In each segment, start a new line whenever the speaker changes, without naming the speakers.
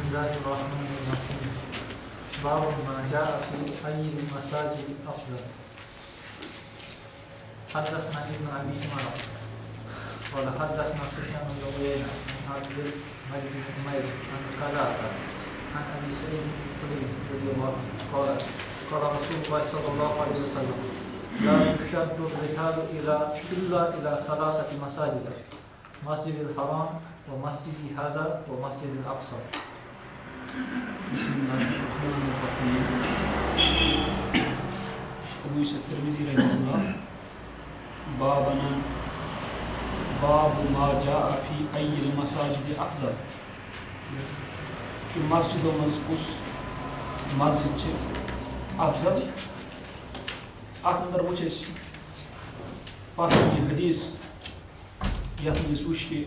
الله الرحمن الرحيم باب ما جاء في أي المساجد أفضل. حدثنا ابن أبي عمر قال حدثنا سفيان بن عيينة عن عبد الملك بن عمير عن قتادة عن أبي سعيد الخدري رضي الله عنه قال قال رسول الله صلى الله عليه وسلم لا تشد الرحال إلا إلى ثلاثة مساجد: مسجد الحرام ومسجد هذا ومسجد الأقصى.
بسم الله الرحمن الرحيم. أبو يوسف الترمذي رحمه الله باب ما جاء في أي المساجد أفضل. कि मस्जिदों में उस मस्जिद से अफजल अत अंदर वो पास की हदीस यथ में वुच कि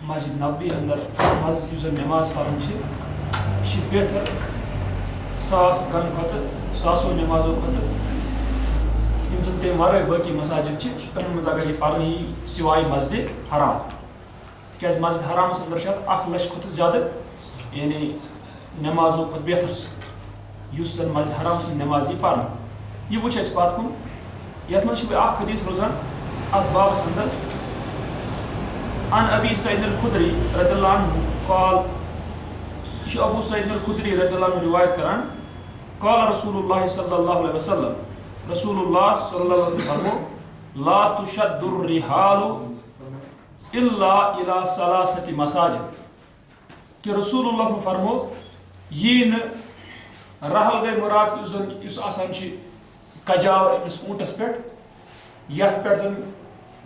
मस्जिद नबी अंदर मस्जिद नमाज पढ़न बेहतर सास गन खत सासों नमाजों खत तम वर बाकी मसाजिद अगर यह पढ़ सिवाय मस्जिद हराम क्या मस्जिद हराम अंदर 1 लाख खुद ज्यादा यानी नमाजों खुद बेहतर जन मस्जिद हराम नमाज पढ़ यह वो पात कुन ये हदीस रोजान अत बाबस अंदर अन अबी सईद अल-खुदरी रदियल्लाहु अन्हु कॉल अबू सईद अल-खुदरी रदियल्लाहु अन्हु रिवायत करान कॉल रसूलुल्लाह सल्लल्लाहु अलैहि वसल्लम रसूलुल्लाह सल्लल्लाहु अलैहि वसल्लम फरमो ला तुशद्दुर रिहालु इल्ला इला सलासति मसाजिद कि रसूलुल्लाह फरमो ये न रहल गए मुराद इस आसान कजाव इस ऊँटस पे यथ पे जन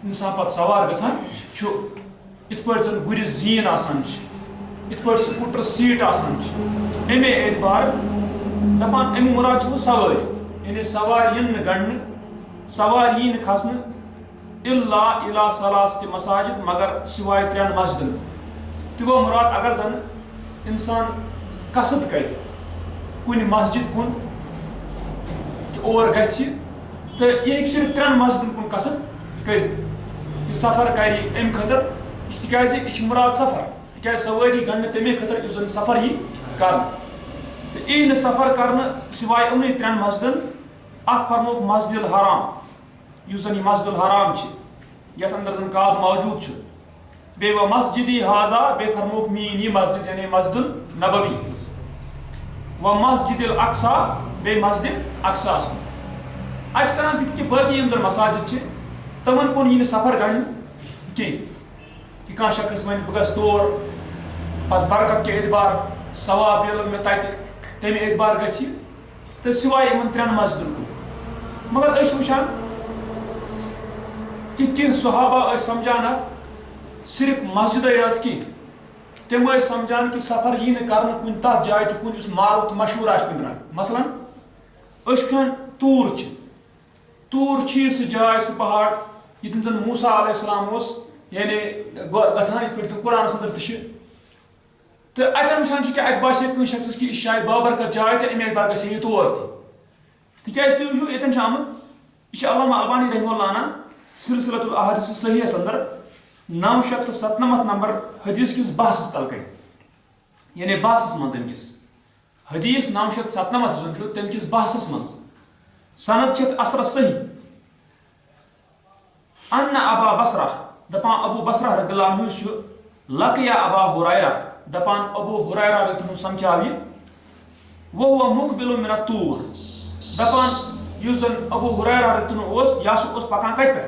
इंसान पत सवार गसान इत पे जन गुर जीन आसान इत पे स्कूटर सीट आसान अमे एतबार दपान अमि मुराद सवार यानी सवार यन गण सवार यी खसन इल्ला इला सलासति मसाजिद मगर सिवाय 3 मस्जिदन तो गो मुराद अगर जन इंसान कसद कर कुन मस्जिद कुन और गि तो यह सिर्फ 3 मस्जिदन कुन कसद कर सफर कर अम खतर यह मुराद सफर क्या सवारी गण तमे खतर जन सफर यी कर तो यी न सफर कर सिवाय उन 3 मस्जिदन अख फरमो मस्जिद हराम जन यह मस्जिद हराम यथ अंदर जन काब मौजूद बे व मस्जिदी हाजा बे फरमोक मीन यह मस्जिद यानी मस्जिद नबवी व मस्जिद अक्सा बे मस्जिद अक्सा आज तरह फिक्र कि बाकी यम जन मसाजिद तमन कुन यह सफर गण कि कह शख्स वन बह गस तौर पत बरकत के एतबार सवाब ये मे तमे एतबार गि तो सिवाय इन 3 मस्जिदन कुन मगर वुचान कि कह सहाबा समझान सिर्फ मस्जिद की तम समझान कि सफर यी कर कुन तथ जाए तो कुन मारूफ मशहूर आन मसलन वुचान तूर सह जाए सह पहाड़ ये जन मूसा अलैहिस्सलाम यानी गो कुरान अंदर तो अतन वुचान कि अत बासे कह शख्स कि शायद बाबरकत जाए तो अमे एतबार गए तौर तिकाज तुम वो ये यह अल्लामा अलबानी रहमहुल्लाह अनान सिलसिलतुल अहादीस सहीहस अंदर 997 नंबर हदीस किस बहस तलक यानी बहस मज किस हदीस 997 तम किस बहस मज सनद असर सही अन्न अबा बसरा दपान अबू बसरा रदियल्लाहु अन्हु लकिया अबा हुरैरा दपान अबू हुरैरा रदियल्लाहु समझाव वो हुआ मुकबिल मिन तूर दपान जन अबू हुरैरा रदियल्लाहु पकान कत पे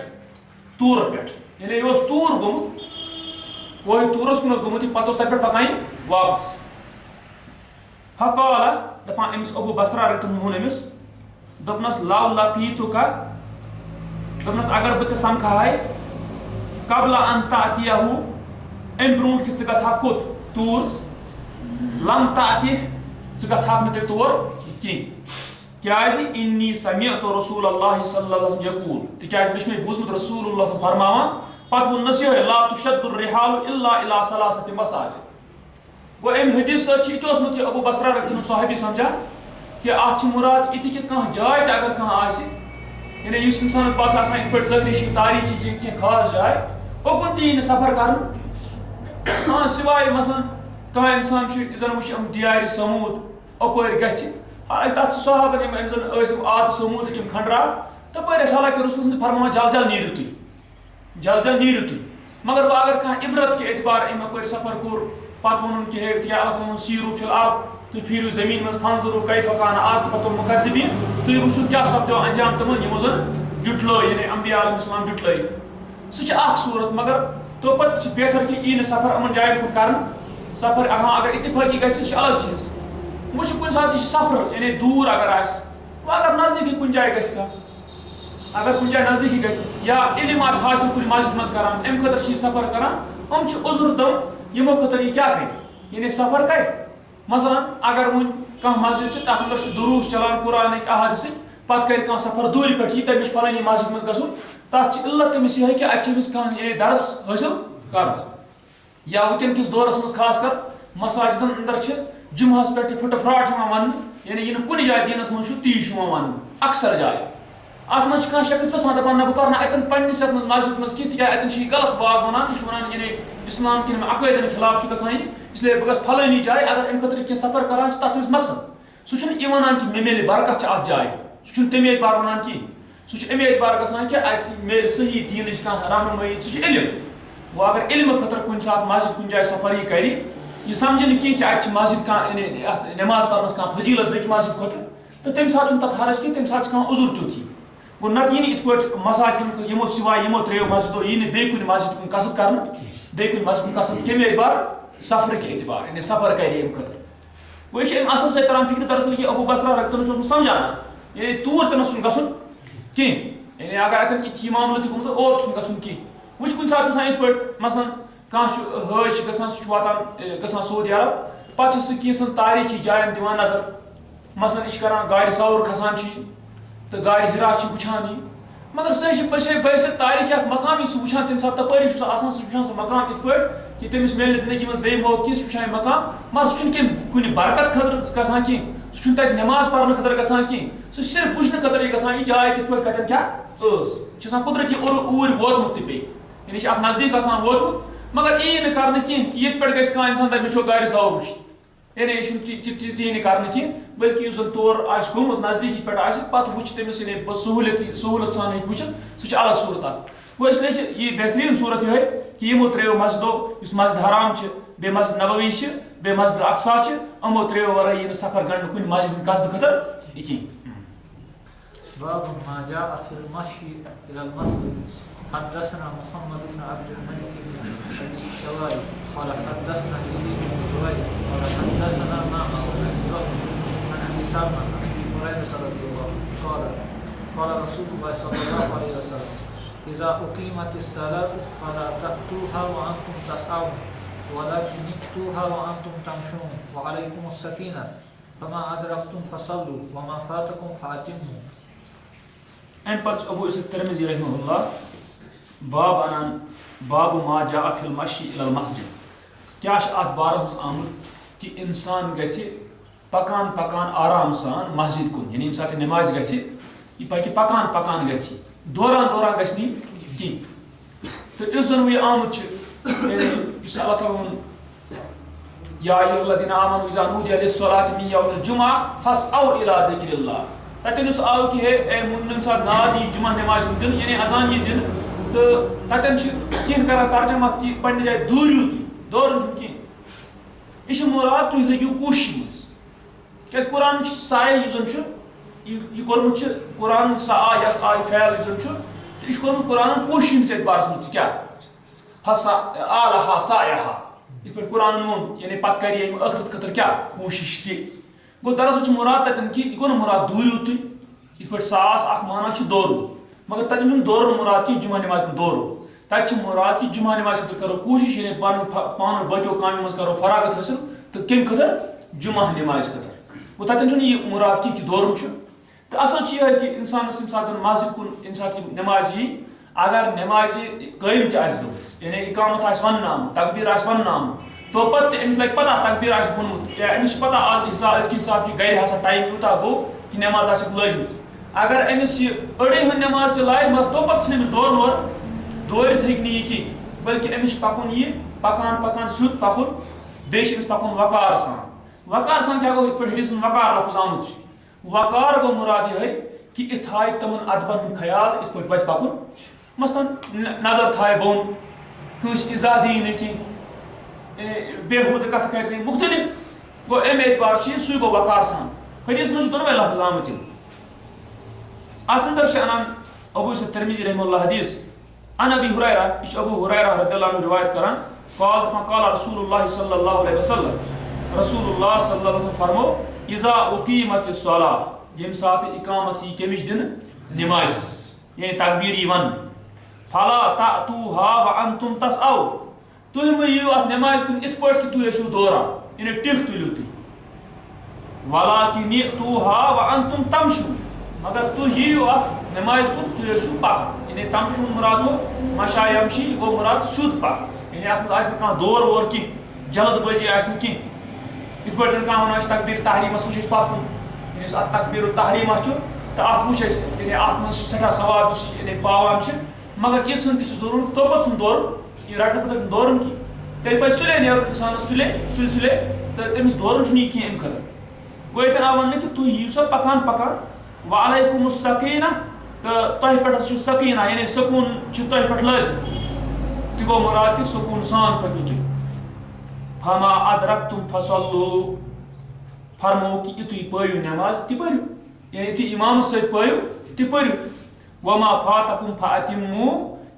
तूर पे यानी यह तूर गोमुत वह तूरस कुन गोमुत पत तत पे पकान वापस फकाल दपान अमिस अबू बसरा रदियल्लाहु अन्हु अमिस दपनस लाव लकीतुका दपनस अगर बह समखाए कबला अन तातियाहु अम ब्रोट कि गहा कोत तूर लम ताति गहा नो तौर क्या इन्नी समिअतु रसूलल्लाह सल्लल्लाहु अलैहि वसल्लम यकूल तिकाज मे बूजमुत रसूलुल्लाह फरमावान पत वोनस ला तुशद्दुर रिहालु इल्ला इला सलासति मसाजिद गो अम हदीस सत अबू बसरा रदियल्लाहु सहाबी समझा कि अत मुराद इत कि कह जाए अगर कह यानी इंसान बस पे जहरी तारीखी खास जाए ओकुन तीन सफर कर हाँ सिवाय मसलन कह इंसान जन वो दियार समूद अपर गि हालांकि तथ सहाबन जन आद समूद खंडरा तपर हालांकि रसूल फरमान जल जल नीरु तुम मगर वह अगर कह इबरत के एतबार अपर सफर कोर पत वन कि अल्लाह सीरू फिल अर्द तुम फिरू जमीन मज फंजरू कैफ कान आक़िबतुल मुकद्दिबीन तुम वो क्या सपदो अंजाम तमन यमो जन जुटलो यानी अंबिया अलैहिस्सलाम जुटलो सह सूरत मगर तो पत बेहतर कि यी सफर अमन जायन कुन कर सफर अगर इतफाकी गह अलग चीज वो कुछ सात सफर यानी दूर अगर अगर नजदीकी कुछ जाए गह अगर कुछ जाए नजदीकी गह या इल्म हासिल कुछ मस्जिद मज कर अम खतर सफर कर उजुर दम यमो खतर यह क्या कर यानी सफर कर मसलन अगर वो कह मस्जिद तथ अंदर दुरूस चलान कुरान अहाद पत कर सफर दूर पे तमिस फलानी मस्जिद मज गु तथ इल्लत तमिस यह कि अमिस कह यानी दरस हासिल कर या वुकन किस दौरस मज खास कर मसाजिदन अंदर जुमहस पे फुटफराट वन यानी यह कुन जाए दीनस मज तीज वन अक्सर जाए अत मज शख्स वसान दपान ना बह अतन पन्निस मस्जिद मज कह अतन गलत वाज वन यह यानी इस्लाम कि अकैदन खिलाफ गसान इसलिए बह फलानी जाए अगर अम खतर कह सफर करान तथ मकसद सह वन कि मे मिले बरकत अत जाए सह तमे एतबार वन कह सह अमे एतबार गसान कि अत मिले सही दीन कह रहनुमाई सह इल्म वो अगर इल्म खतर कुन सात मस्जिद कुन जाए सफर यह कर यह समझ कि अत मस्जिद कह नमाज पढ़नस कह फजीलत बे मस्जिद खुद तो तम सात तथ हरज कह तम सात कह उजुर तुथ गो नत यी इत पे मसाजिद यमो सिवाय यमो त्रो मस्जिदों यी बे कुन मस्जिद कुन कसब कर बे कुन मस्जिद कुन कसब कमे एतबार सफर के एतबार यानी सफर कर अम खतर वो अम असल से तरह फिक्र दरअसल यह अबू बसरा रखते समझाना यानी तूर तमस गुन कह यानी अगर अतन यह मामल तुम ओत गुन कह वो कुछ सात गसान इत पे मसलन कह हज गसान सह वातान गसान सऊदी अरब पे सह कैंसन तारीखी जायन दिवान नजर मसलन यह कर गाड़ सौर खसान तो गाड़ हिरा वुचान मगर सह पे बस तारीख मकाम सह वुचान तम सात तपरी सह वुचान सह मकाम इत पे कि तमिस मिले जिंदगी मज बे मौक कह वुचान मकाम मगर सह कम कुन बरकत खतर गसान कह सह तक नमाज पढ़ने खतर गसान कह सह सिर्फ वुचन खतर गसान यह जाए कित पे कतन क्या कुदरती ऊर वोतमुत पे यानी अत नजदीक वोतमुत मगर यी न कर कि ये पे गह इंसान दप मे गाड़ सौर वो यानी यह कर बल्कि उस तौर गुमुत नजदीकी पे पे वो तमिस सहूलत सान वो सह अलग सूरत वो इसलिए यह बेहतरीन सूरत यह कि यमो त्रो मस्जिदों मस्जिद हराम बे मस्जिद नबवी बे मस्जिद अक्सा अमो त्रो वर यह सफर गंड कुन मस्जिद कसद खतर कह
باب ما جاء في المشي إلى المسجد حدثنا محمد بن عبد الملك بن أبي الشواري قال حدثنا يزيد بن زهير قال حدثنا معمر بن زهر عن أبي سلمة عن أبي هريرة رضي الله عنه قال رسول الله صلى الله عليه وسلم إذا أقيمت الصلاة فلا تأتوها وأنتم تسعون ولكن ائتوها وأنتم تمشون وعليكم السكينة فما أدركتم فصلوا وما فاتكم فأتموا
अम पे अबू इसक तिरमिज़ी रहमहुल्लाह बाब अनान बाब मा जा फिल मशी इलल मस्जिद क्या अत बारह आमुत कि इंसान गि पकान पकान आराम सान मस्जिद कुन यानी यम सात नमाज गि यह पक पकान पकान गि दौरान दौरान गि तो इस जन यह आमुत अल्लाह ताला वोन या अय्युहल्लज़ीना आमनू इज़ा नूदिया लिस्सलाति मिन यौमिल जुमअह फस्अऊ इला ज़िक्रिल्लाह तटन आव कि हे मुन सात नाद यी जुमा नमाज दिन यानी अजान यी दिन तो तटन कह कर तर्जमा कि पे जाए दूरियो दौरन कह यह मुराद तुम लगियो कोशिश मज क्या कुरान साय यह कोर्मुत कुरान सा यस आय फैल तो यह कोर्मुत कुरान कोशिश बारस मज क्या हसा आलहा सायहा इस पे कुरान वोन यानी पत कर आखिरत खतर क्या कोशिश की गो दरअसल मुराद तन कि यह गो मुराद दूरियो तुम इत पे सास माना दौर मगर तक दौर मुराद कि जुमा नमाज दौर तक मुराद कि जुमा नमाज खतर करो कोशिश यानी पान बचो काम मज करो फरागत हासिल तो कम खतर जुमा नमाज खतर वो तन यह मुराद कि दौर तो असल यह कि इंसान मस्जिद कुन नमाज यी अगर नमाज कायम तह यानी इकामत वन तकबीर वन तो पे अमिस लगे पता तकबीर वोनमुत या अमिस पता आज हिसाब कि गर हसा टाइम यूता गो कि नमाज लजम अगर अमिस अड़े हन नमाज लाए मगर तो पे दौर वौर दौरित हे कह बल्कि अमिस पकुन यह पकान पकान सुत पकुन बेश पकुन वकार सान क्या गो पे हदीस वकार लफ्ज आमुत वकार गो मुराद यह कि इत थाय तमन अदबन ख्याल इत पे वत पकुन मसलन नजर थाय बोन कस इजा दी न कि बेहूद कथ कर मुख्तलिफ गो अम एतबार सू गो वकार सान हदीस में दोनों लफ्ज आमुत अंदर से अनान अबू तिरमिज़ी रहमहुल्लाह हदीस अन अबी हुरैरा अबू हुरैरा रदियल्लाहु अन्हु रिवायत करान क़ाल रसूलुल्लाह सल्लल्लाहु अलैहि वसल्लम रसूलुल्लाह सल्लल्लाहु अलैहि वसल्लम फरमो इज़ा उक़ीमतिस सलाह यम साथ इकामत ही केमिश दिन नमाज यानी तकबीर यवन फला तातूहा व अंतुम तसऔ तुम मयू अत नमाज कुन इत पट कि तु यशु दौरा यानी टिक तुलु तु वलाकिन तूहा व अंतुम तमशु मगर तु यू अत नमाज कुन तु यशु पक यानी तमशु मुराद मशा यमशी वो मुराद सुद पक यानी अत आज का दौर वोर कि जल्दबाजी आस कि इत पट जन का तकबीर तहरीमस वुच पत कुन यानी अत तकबीर तहरीमा तो अत वुच यानी अत मन सठा सवाब यानी पावान मगर ये जरूर तो पत दौर यह रटने खुद दौरन की तेल पे सुले नेर इंसान सुले तो तमिस दौरन नहीं कह अम खतर गो ये आव वन कि तु यू सा पकान वालैकुम सकीना तो तह पे सकीना यानी सकून तह पे लाजिम तह गो मुराद कि सकून सान पकु तुम फमा अदरकतुम फसल्लू फरमो कि यु तुम पयु नमाज तह पयु यानी तु इमाम सत पयु तह पयु वमा फातकुम फातिमू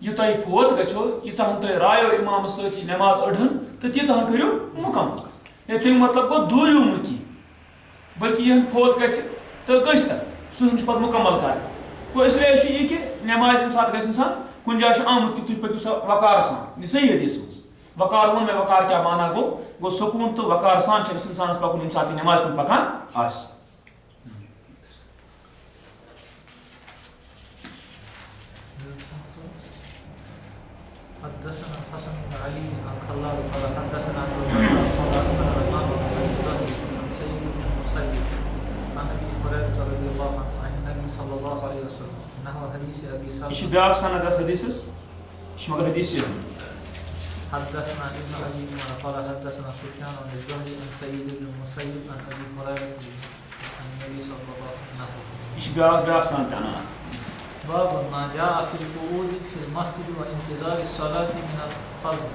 यह तुम फोत गो यीहन तुम रायो इमाम सत नमाज अड़न तो तीहन करू मुकम्मल तम मतलब गो दूरियो मुकी बल्कि यह फोत ग तो गस सह पे मुकम्मल कर गो इसलिए यह कि नमाज यम सात गसान कुन जाए आमुत कि तुम पकू सा वकार सान सही हदीस मज वकार वो मे वकार क्या माना गो सकून तो वकार सान इंसानस पकुन यम सात नमाज कुन पकान आस
حدثنا الحسن بن علي عن خلال قال حدثنا ابو بكر قال اخبرنا الامام عن سيد بن المسيب عن ابي هريره رضي الله عنه عن النبي صلى الله عليه وسلم نحو حديث ابي سلمة.
ايش بياك سنة حديثس؟ ايش مقر حديث
حدثنا ابن ابي عمر قال حدثنا سفيان عن الزهري عن سيد بن المسيب عن ابي هريره عن النبي صلى الله عليه وسلم.
ايش بياك سنة انا؟
باب ما جاء في القعود في المسجد وانتظار الصلاة من الفضل.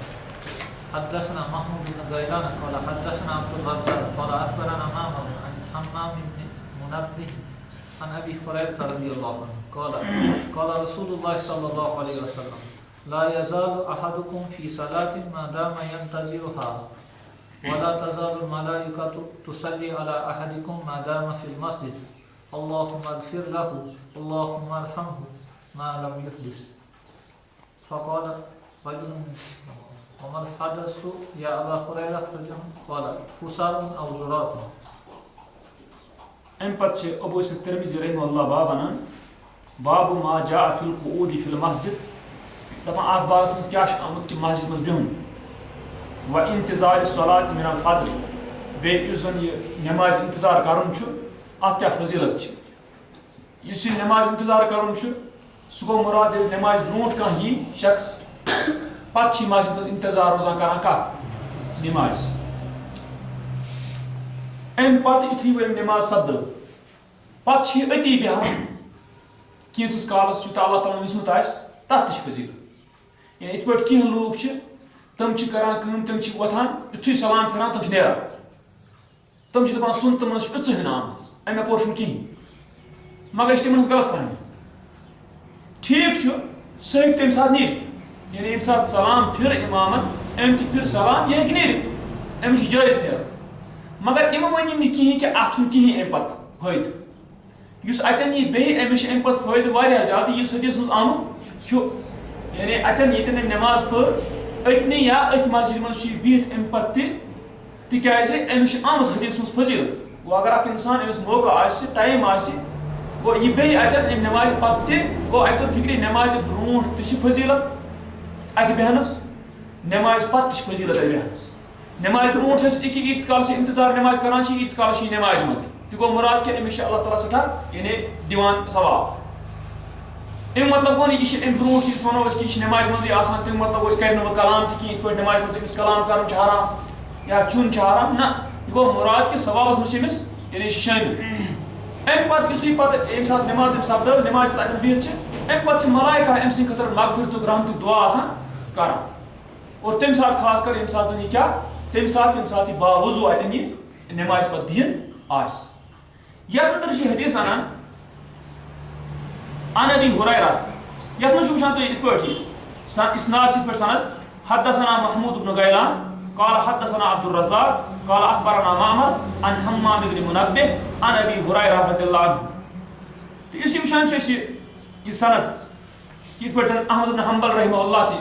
حدثنا محمود بن غيلان قال حدثنا عبد الرزاق قال أخبرنا معمر عن حمام بن منبه عن أبي هريرة رضي الله عنه قال رسول الله صلى الله عليه وسلم لا يزال أحدكم في صلاة ما دام ينتظرها ولا تزال الملائكة تصلي على أحدكم ما دام في المسجد اللهم اغفر له اللهم ارحمه ما لم يحدث. فقال رجل وما الحدث يا أبا هريرة قال حسار أو زرات.
ام پتہ ابو الترمذی رحمہ اللہ باب ما جاء في القعود في المسجد دپان ات بارس مز کیا آمد کہ مسجد مز بہن و انتظار الصلاة من الفجر بے یُس یہ نماز انتظار کرن چھ ات کیا فضیلت اس نماز انتظار کرن سہ گو مراد نماز برونٹ کھانا ہی شخص پتہ مسجد مز انتظار روزان کران کت نماز ام پتہ یتھی وہ نماز سپدو پتہ اتی بیہان کینسس کالس یوتاہ اللہ تعالیٰ وسمت آس تتھ تہ فضیلت یعنی ات پٲٹھۍ کینٛہہ لوٗکھ چھِ تِم چھِ کران کٲم تِم چھِ وۄتھان یُتھُے سلام پھِران تِم چھِ نیران تِم چھِ دپان سُنتہٕ منٛز چھِ اِژٕ ہن آمٕژ اَمہِ اپور چھُنہٕ کِہیٖنۍ مگر یہِ چھِ تِمن ہٕنٛز غلط فہمی ٹھیٖک چھُ سُہ ہیٚکہِ تَمہِ ساتہٕ نیٖرِتھ یعنی ییٚمہِ ساتہٕ سلام پھِر اِمامن أمۍ تہِ پھِر سلام یہِ ہیٚکہِ نیٖرِتھ أمِس چھِ جٲیز نیرُن مگر یِمو ؤنِم نہٕ کِہیٖنۍ کہِ اَتھ چھُنہٕ کِہیٖنۍ اَمہِ پتہٕ فٲیدٕ یُس اَتٮ۪ن یی بیٚیہِ أمِس چھِ اَمہِ پتہٕ فٲیدٕ واریاہ زیادٕ یُس حدیٖثس منٛز آمُت چھُ یعنی اَتٮ۪ن ییٚتٮ۪ن أمۍ نٮ۪ماز پٔر أتنٕے یا أتھۍ مسجد منٛز چھُ یہِ بِہِتھ اَمہِ پتہٕ تہِ تِکیٛازِ أمِس چھِ آمٕژ حدیٖثس منٛز فضیٖلت گوٚو اگر اکھ اِنسان أمِس موقعہٕ آسہِ ٹایم آسہِ گوٚو یہِ بیٚیہِ اَتٮ۪ن اَمہِ نٮ۪مازِ پتہٕ تہِ گوٚو اَتہِ توٚر فِکرِ نٮ۪مازِ برونٛٹھ تہِ چھِ فضیٖلت اَتہِ بیٚہنَس نٮ۪مازِ پتہٕ تہِ چھِ فضیٖلت اَتہِ بیٚہنَس نٮ۪مازِ برونٛٹھ ٲسۍ أکہِ ییٖتِس کالس چھِ اِنتظار نٮ۪مازِ کران چھِ ییٖتِس کالس چھِ یہِ نٮ۪مازِ منٛزٕے تہِ گوٚو مُراد کہِ أمِس چھِ اللہ تعالیٰ سٮ۪ٹھاہ یعنی دِوان ثواب اَمیُک مطلب گوٚو نہٕ یہِ چھِ اَمہِ برونٛٹھ یُس وَنو أسۍ کہِ یہِ چھِ نٮ۪مازِ منٛزٕے آسان تَمیُک مطلب گوٚو یہِ کَرِ نہٕ وۄنۍ کلام تہِ کِہیٖنۍ یِتھ پٲٹھۍ نٮ۪مازِ منٛز أمِس کلام کَرُن چھُ حرام या खुन हराम ना यह गो मुराद कि सवाबस मस यानी शामिल अम पे ये सात नमाज सपद नमाज पे बिहत अम पे मलाइका अम सद खतर मगफिरत रहमत दुआ कर और तम सात खास कर ये सात यह क्या तम सात यह बावजू अतन यह नमाज पे बिहत अंदर हदीस अनान अन अबी हुरैरा यथ मज वुचान तुम इत पे इसनाद पे सनद हदसना महमूद इब्न गैलान قال حدثنا عبد الرزاق قال اخبرنا معمر عن حمام بن منبه عن ابي هريره رضي الله عنه तो इसी वुचान ये सनद किस पे अहमद इब्न हंबल रहमहुल्लाह थी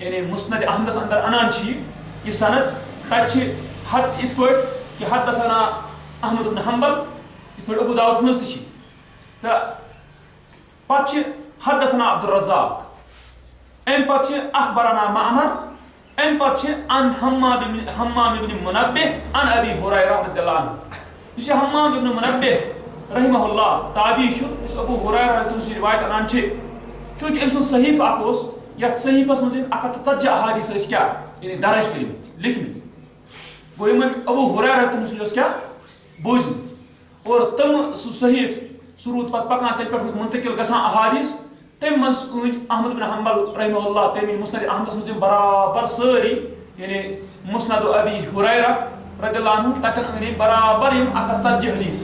यानी मुस्नद अहमदस अंदर अनान ये सनद तत हद इत पे कि हदसना अहमद इब्न हंबल इत पे अबू दाऊद मज ती तो पे हदसना अब्दुल रज़्ज़ाक़ अम पे अखबरना मामर अम पे अन हम्माम इब्न मुनब्बिह अन अबी हुरैरा रज़ियल्लाहु अन्हु इस हम्माम इब्न मुनब्बिह रहमहुल्लाह ताबी इस अबू हुरैरा रज़ियल्लाहु रिवायत अनान चूंकि अम सुन सहीफ अस यथ सहीफस मज 140 अहादीस क्या यानी दर्ज कर लिखित गो अबू हुरैरा रज़ियल्लाहु क्या बोझ और तम सहीफ रूद पे पकान तल पे मुंतकिल गसान अहादीस तम मज अहमद बिन हंबल रहमहुल्लाह तमी मुस्नद अहमदस मज बराबर सारी यानी मुस्नद अबी हुरैरा रज़ियल्लाहु अन्हु ततन अन बराबर 140 हदीस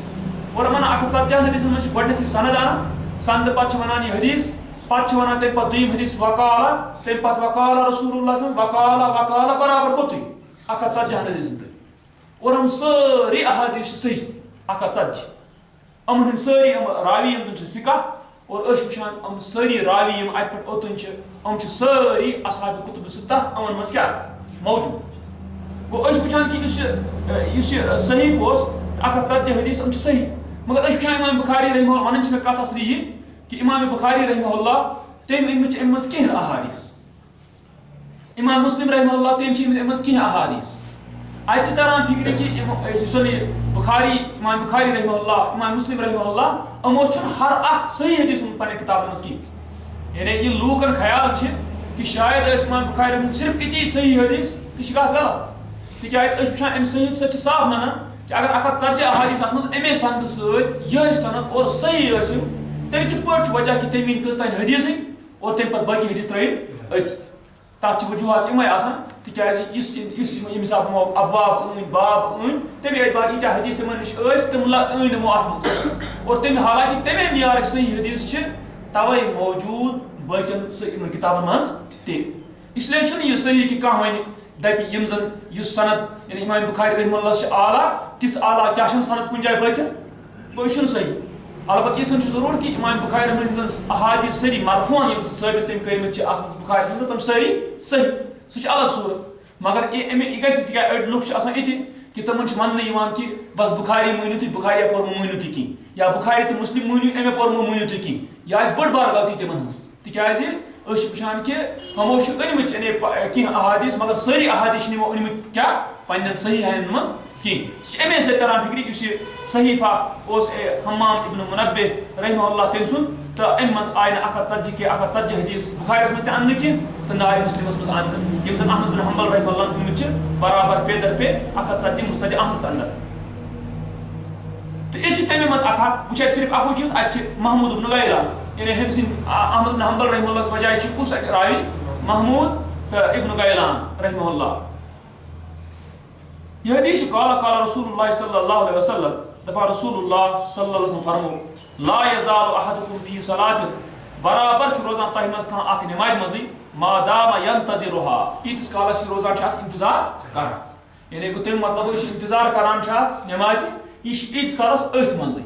और मन 140 हदीस मज गडनेथ सनद आना सनद पे वनान यह हदीस पे वनान तम पे दुयम हदीस वकाला तम पे वकाला रसूलुल्लाह वकाला वकाला बराबर कोत 140 हदीस और हम सारी अहादीस सही 140 अमन सारी रावी यम सिका और वुचान अम सारी रावी यम अत पे ओतन सारी असहाब कुतुब सित्ता अमन मज क्या मौजूद गो वुचान कि सही 140 हदीस सही मगर वुचान इमाम बुखारी रहमहुल्लाह वन मे कत असली यह कि इमाम बुखारी रहमहुल्लाह तम अम कह अहादीस इमाम मुस्लिम रहमहुल्लाह तम अम कह अहादीस अत तरान फिक्र कि बुखारी इमाम बुखारी रहमहुल्लाह इमाम मुस्लिम रहमहुल्लाह अमो हर अख सही हदीस पे किताबन मज कह यानी यह लूकन ख्याल कि शायद इमाम बुखारी सिर्फ इती सही हदीस तो कत गलत तिकाज वुचान अम सही सच साफ नाना कि अगर 140 अहादीस अत मज अमे सनद सह सनद और सही तेल कित पे वजह कि तम कस तान हदीस और तम पे बाकी हदीस त्र अति तथ वजूहत इमे तिकाज हिसाब अबवाब अन बाब अन तमे एतबार यीत्या हदीस तमन निश तम अनमो अत मज और तम हालांकि तमे मियार सही हदीस तवे मौजूद बाकियन किताबन मज ते इसलिए यह सही कि कह वन दप यम जन सनद यानी इमाम बुखारी रहमहुल्लाह आला तिस आला क्या सनद कुन जाए बाकियन वह सही अलबत्त यह जरूर कि इमाम बुखारी रहमहुल्लाह अहादीस सारी मरफूअन यम साबित तम कर्मत अत बुखारी तम सारी सही सह अलग सूरत मगर यह गि अड़ लुक ये कि तमन मन कि बस बुखारी मानियो तुम बुखारिया पोर मानियो तुम कह या बुखारी तो मुस्लिम मानियो अमे पोर मानियो तुम कह यह बड़ बार गलती तमन तिकाज वुचान कि हमो अनमित यानी कह अहादीस मगर सारी अहादीस नमो अनमित क्या पन्न सही हन मज कह अमे सरान फिक्र इस सहीफा हम्माम इब्न मुनब्बिह रहमहुल्लाह तम सुन तो अम मज आय 140 के 140 हदीस बुखारिस मज अन्न कह तो नाय मुस्लिमस मज अन्न यम जन अहमद बिन हंबल रहमहुल्लाह अनमित बराबर पे दर पे 140 मुस्नद अहमद अंदर तो ये तमे मज अखा वुचा सिर्फ अकु चीज अत महमूद इब्न गैलान यानी हम अहमद बिन हंबल रहमहुल्लाह बजाय कुस रावी महमूद तो इब्न गैलान रहमहुल्लाह यह हदीस काला काला रसूलुल्लाह सल्लल्लाहु अलैहि वसल्लम दपा रसूलुल्लाह सल्लल्लाहु अलैहि वसल्लम फरमो ला यजालु अहदुकुम फी सलातिन बराबर रोजान तह मज कह अख नमाज मजी मादामा यंतजिरुहा इस कालस रोजान इंतजार कर यानी गो तम मतलब इंतजार करान नमाज यह इस कालस अथ मज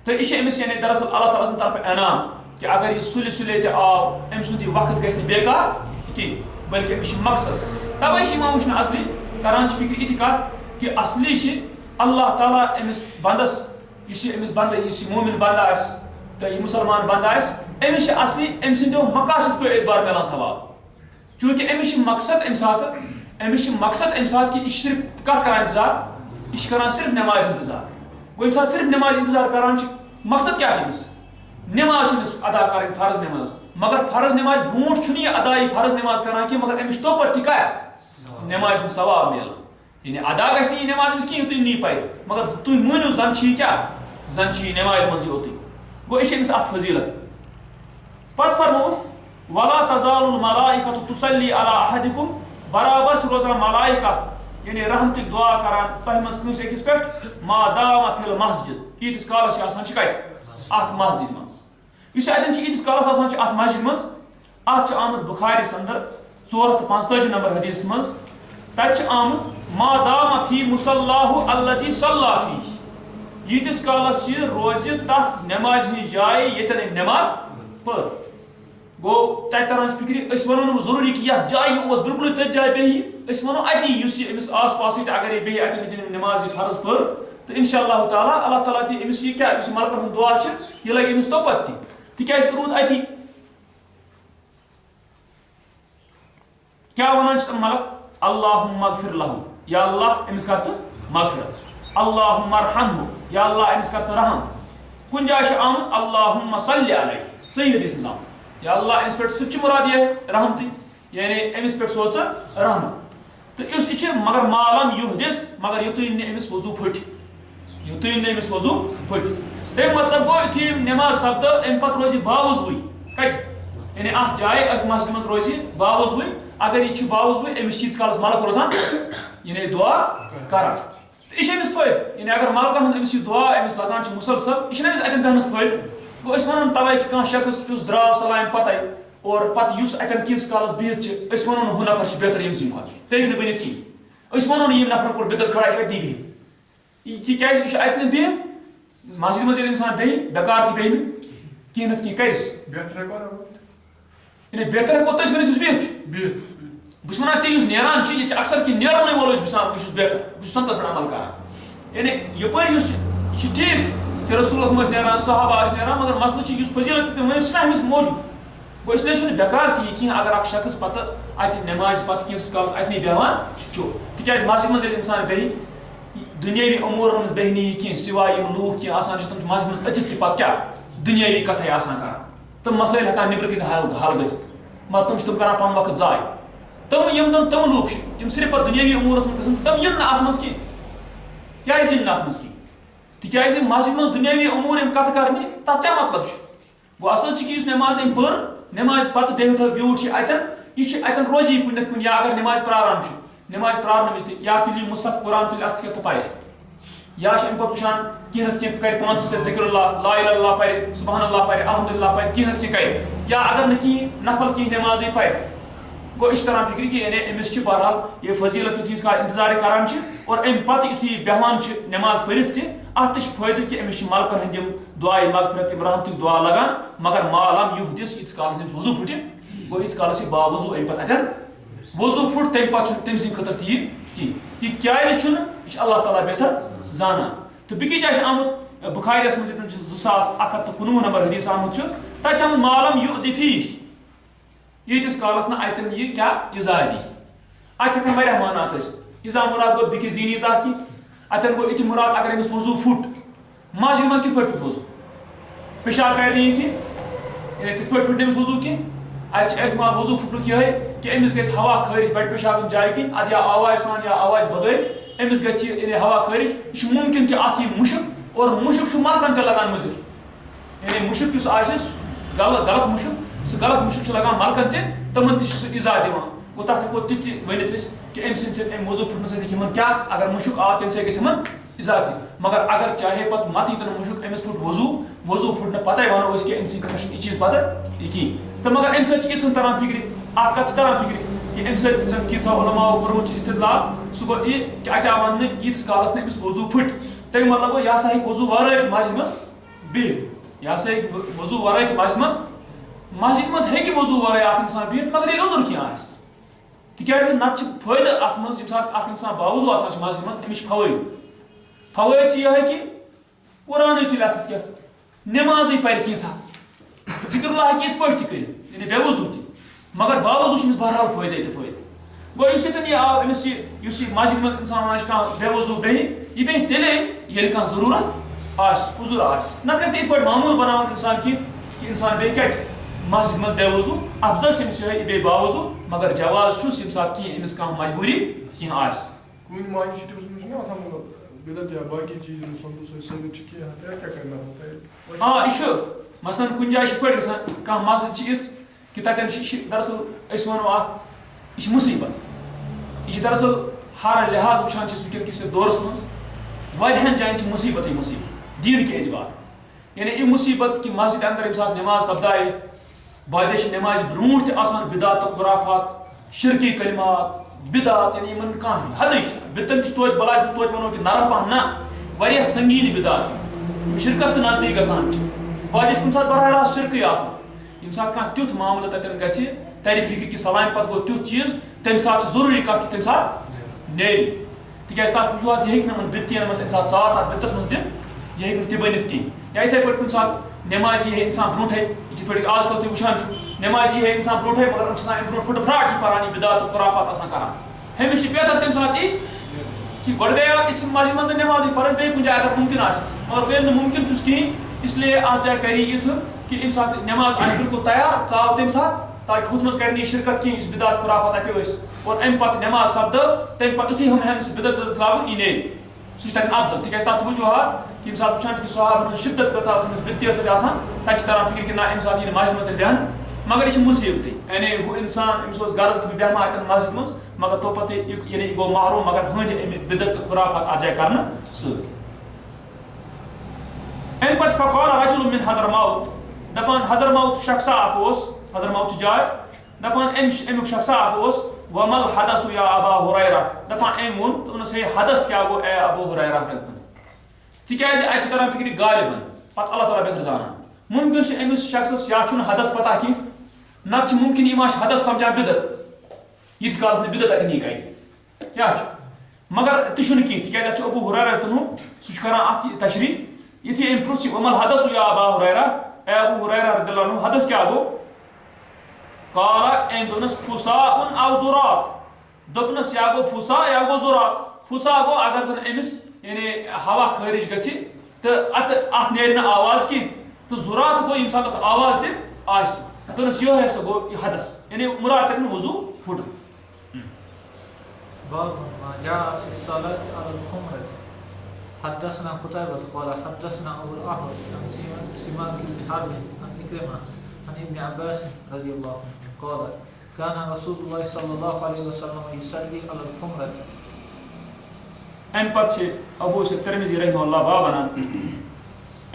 तो यह अमिस यानी दरअसल अल्लाह ताला तरफ इनाम कि अगर यह सुलि सुले आव अम सुंद वक्त गि बेकार कह बल्कि अमिस मकसद तवे इमाम वुचन असली करान फिक्र ये कत कि असली अल्लाह ताला अमिस बंदस अमिस बंद मोमिन बंद तो यह मुसलमान बंद अमिस असली अम सो मकासद को एतबार मिलान सवाब चूँकि अमिस मकसद अम सात कि यह सिर्फ कत कर इंतजार यह कर सिर्फ नमाज इंतजार गो यम सात सिर्फ नमाज इंतजार करान मकसद क्या नमाज अदा कर फर्ज नमाज मगर फर्ज नमाज ब्रूट अदा फर्ज नमाज करान कि मगर अमिस तो पे क्या नमाज सवाब मिलान
यानी अदा गश नी नमाज में कहीं नी पाए मगर तुम मानो जन छी क्या जन छी नमाज मज होती गो इस अत फजीलत पत फरमो वला तजालुल मलाइकतु तुसल्ली अला अहदिकुम बराबर रोजान मलाइका यानी रहमतिक दुआ करान तह मज कस अकिस पे मा दामा फिल मस्जिद ईदिस कालस आसान अत मस्जिद मज अतन ईदिस कालस आसान अत मस्जिद मज अत आमुत बुखारिस अंदर 445 नंबर हदीस मज तत आमुत मा दामा फी मुसल्लाहु अल्लजी सल्ला फी ईदिस कालस रोज तथ नमाज नि जाय यतन नमाज पर गो तरान फिक्र वो जरूरी कि यह जाय बिल्कुल तथ जाय बे वो अति अमिस आस पास अगर बे अतन नमाज फर्ज पर तो इंशाअल्लाह ताला अल्लाह ताला दी अमिस यह क्या मलकन हुंद दुआ यह लगे अमिस तोपत तिकाज रूद अति क्या वन मलक अल्लाहुम्मा अगफिर लहु या अल्लाह अमिस कर मगफिरत अल्लाहुम्मा अरहमहु या अल्लाह अमिस कर रहम कुन जाय आमुत अल्लाहुम्मा सल्लि अलैहि सही हदीस में या अल्लाह अमिस पे सच मुराद ये रहमती यानी अमिस पे सोच रहमत तो इस मगर मालम युहदिस मगर युतुन ने अमिस वजू फट युतुन ने अमिस वजू फट ए मतलब गो थी नमाज सब्द एम पत रोजी बावजुई कट यानी अह जाय अथ मस्जिद में रोजी बावजुई अगर ये बावजुई अमिस चीज कालस मलक रोजान यानी दुआ करा तो इस अमिस फट यानी अगर मलकन हुंद अमिस दुआ अमिस लगान मुसलसल इस अमिस अतन बहनस फट गो वन तवे कि कह शख्स द्राव सलाम पत और पत अतन किस कालस बिहत वो हु नफर बेहतर यम सद ते बनित कहीं वो यम नफर कोर बिदत खड़ा अत बिह तिकाज अत बिह मस्जिद मज इंसान बे बेकार तह बे कहीं ना कहीं कर बेहतर हेको तस वन बिहत बस वन ती नान ये अक्सर कि नेरवन वोल बस बेहतर बस सनत पे अमल कर यानी यप ठीक कि रसूलस मज नान सहाबा नान मगर मसल फजीलत तमिस मौजूद गो इसलिए बेकार थी कहीं अगर अख शख्स पत अत नमाज पत किस कालस अतन बेहान तिकाज मस्जिद मज इंसान बे दुनियावी अमूर मज बे नी कहीं सिवाय लूख कहीं आसान तम मस्जिद मज अचित पत क्या दुनियावी कथ कर तम मसाइल हेकान निबर कन हल गत मगर तम कर पन वक्त जाय तम यम जन तम लूख सिर्फ पत दुनियावी अमूरस मज तम इन अत मज कह क्या इन अत मज कह तिकाज मस्जिद मज दुनियावी अमूर कथ कर तथ क्या मतलब गो असल कि नमाज पर नमाज पत ब्यूट अतन यह अतन रोजी कुन कुन या अगर नमाज प्रारन वज या तुल मुसफ कुरान तुल अत तो पाए या अम पे वुचान कह ना कह कर 5 जिक्रुल्लाह ला इलाहा इल्लल्लाह पर सुबहानल्लाह पर अल्हम्दुलिल्लाह पर कह ना कर या अगर न कहीं नफल कहीं नमाज पर गो इस तरह फिक्र कि यानी अमिस बहरहाल ये फजीलत युथ का इंतजार करान और अम पे युथ बेहान नमाज पढ़ अत फायदे कि अमिस मलकन हंद दुआ मगफिरत रहमत दुआ लगान मगर मालम युहदिस इत काल वजू फुट गो इत काल बावजू अम पे अतन वजू फुट तम पे तम सद खतर तीर कह यह क्या अल्लाह ताला बेहतर जाना तो बिकी जाय आमुत बुखारियस मज 2119 नंबर हदीस आमुत तत आमुत मालम युजिफी यीतिस कालस ना अतन यह क्या इजा दी अत हेकन वारिया मानात इजा मुराद गो बिकिस दीन इजा की अतन गो इति मुराद अगर अमिस वजू फुट मस्जिद मज कित फुट वजू पेशाब कर रही कि तिथ फुट अमिस वजू कि अहतमाल वजू फुटनुक यह कि अमिस गस हवा खारिज बड़ पेशाब जाय कि अद या आवाज सान या आवाज बगैर अमिस गस हवा खारिज यह मुमकिन कि अत मुशक और मुशक मलकन ते लगान मुजिर यानी मुशक गलत मुशक सह गलत मुशक लगान मलकन ते तमन तह इजा दिवान गो तथ हेको ति वनित कि अम सद वजू फुटन सद क्या अगर मुशक आ तम से गन इजा मगर अगर चाहे पत मत यन मुशक अमिस फुट वजू फुटन पत वनो कि अम सद यह चीज पता कहीं तो मगर अम सत तरान फिक्र कत तरान फिक्र कि अम सद कैसा उलमाओ कोर्मुत इस्तदलाल सह गो यह कि अत आव वन यीतिस कालस अमिस वजू फुट तमें मतलब गो यह हे वजू वर मस्जिद मज बिह यह हे वजू वर मस्जिद मज हे वजू वर अत इंसान बिहत मगर ये उजुर क्या तिकाज नत फायदे अत मज इंसान बावजू आसान मस्जिद मज अमिस फवैद यह कि कुरान तुल अत क्या नमाज पर कैसा जिक्रुल्लाह हे पे कर बेवजू मगर बावजू बहरहाल फायदे तो फायदे गो ये आव अमिस मस्जिद मज इंसान कह बेवजू बे यह बे तेले ये कह जरूरत उजुर नत गि पे मामूल बनावन इंसान कि इंसान बे क्या मस्जिद मज बेवजू अफजल अमिस ये बे बावजू मगर जवाज यम सात कह अमिस कह मजबूरी कह
कुन माइंड में ना आसान बिदत या बाकी चीज संतो से सभी क्या करना होता है।
हाँ ये मसलन कुछ जाए पे कह मस्जिद कि तक दरअसल वो यह मुसीबत यह दरअसल हर लिहाज वुचान वनक किस दौरस मज जान मुसीबत ही मुसीबत दीन के एतबार यानी यह मुसीबत कि मस्जिद अंदर ये साथ नमाज सपदाए बाजे नमाज ब्रूट बिदात खुराफात शिरकी कलिमात बिदात यानी इन कह हद बिदतन तोत बलाश तोत वो कि नरम पह ना वह संगीन बिदात शिरकस तो नजदीक गसान बाजे कुछ बरह रास्त शिरक ये सात कह तुथ मामल तन ग तरी फिक्र कि सलाम पे गो तुथ चीज तम सात जरूरी कत कि तम सात नेरी तिकाज तथ वजूहत यह बिदतियन मज सात साथ बिदतस मज दिख यह तह बनित कहें या इथे पे कुछ सात नमाज यह इंसान ब्रोटे ये पे आजकल तुम वुचान नमाज यह इंसान ब्रोटे मगर ब्रो फुट फ्राट पान बिदात खुराफात करान हमिश बेहतर तम सात कि गो गया मस्जिद मज नमाज पान बे कुछ जाए अगर मुमकिन मगर बे मुमकिन कहें इसलिए अत जाए करी कि इन सात नमाज आ बिल्कुल तैयार चाव तम सात ताकि हुत मज कर शिरकत कहें बिदात खुराफात अत और अम पे नमाज सपद तम पे युथी हम बिदत लाग यह नेर सह अफजल तिक तथ वजूहत कि सात वुचान कि सहाबन शिद्दत कस बिदतियों सत्यान तक तरह फिक्र कि ना अम सात मस्जिद मज बेहन मगर यह मुसीबत यानी वो इंसान अमिस गर्ज कि बेहमा अतन मस्जिद मज मगर तो पे यानी गो महरूम मगर हंद अम बिदत खुराफात अत जाए कर अम पे फकाल रजुल मिन हजरमौत दपान हजरमौत शख्सा हजरमौत जाय दपान अमुक शख्सा वमल हदस या अबा हुरैरा दपान अम वो दोनस हे हदस क्या गो ए अबू हुरैरा तिकाज अत तरह फिक्र गालिबन पत अल्लाह ताला बेहतर जाना मुमकिन अमिस शख्स या हदस पता कि नत मुमकिन यह हदस समझा बिदत यीत काल बिदत अग्नि कर क्या मगर तह कह तिकाज अबू हुरैरा तुन सह कर तशरी युथी अम पृछ वमल हदस या अबा हुरैरा ए अबू हुरैरा रदियल्लाहु अन्हु हदस क्या गो काला अम दोनस फुसाउन औ जुरात दोपनस या गो फुसा या गो जुरात फुसा गो अगर सन अमिस यानी हवा खारिज गछि तो अत नेर न आवाज की तो जुरात गो यम सात आवाज दि आस दोनस यो है सो गो हदस यानी मुराद तक वुजू फुट
बाब मा जा फी सलात अल खुमरत हदसना कुतैबा क़ाल हदसना अबुल अहवस अन सिमाक बिन हर्ब अन इक्रिमा अन इब्न अब्बास रज़ियल्लाहु अन्हु क़ाल काना रसूलुल्लाह सल्लल्लाहु अलैहि वसल्लम युसल्ली अल खुमरत
अम पे अबू से तिरमिज़ी रहमहुल्लाह बाब अन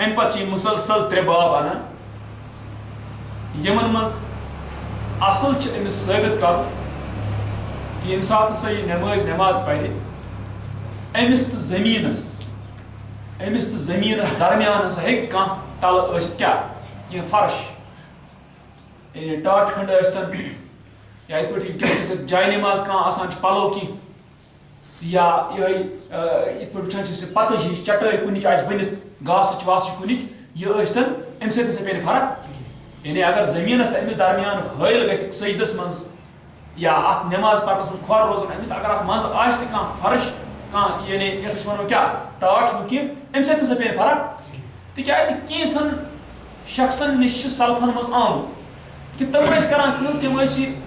अम पे मुसलसल त्रे बाब अन यमन मज असल अमिस साबित कर कि यम सात सा नमाज पढ़ अमिस तो जमीनस दरमियान हे कह तल क्या कह फर्श टाट खंड या इत पे जाय नमाज कह पलो की या ये वुचान पत चटाई कुन बनित घास वास कुन यह अम पे फर्क यानी अगर जमीनस अमिस दरमियान हल ग सजदस मज या अत नमाज पढ़नस मज खोर रोजन अमिस अगर अत मज आ फर्श कह यानी ये वो क्या टाट वो कह अम पे फर्क तिकाज कैसन शख्सन नश सलफन मज आमुत कि तम करान तम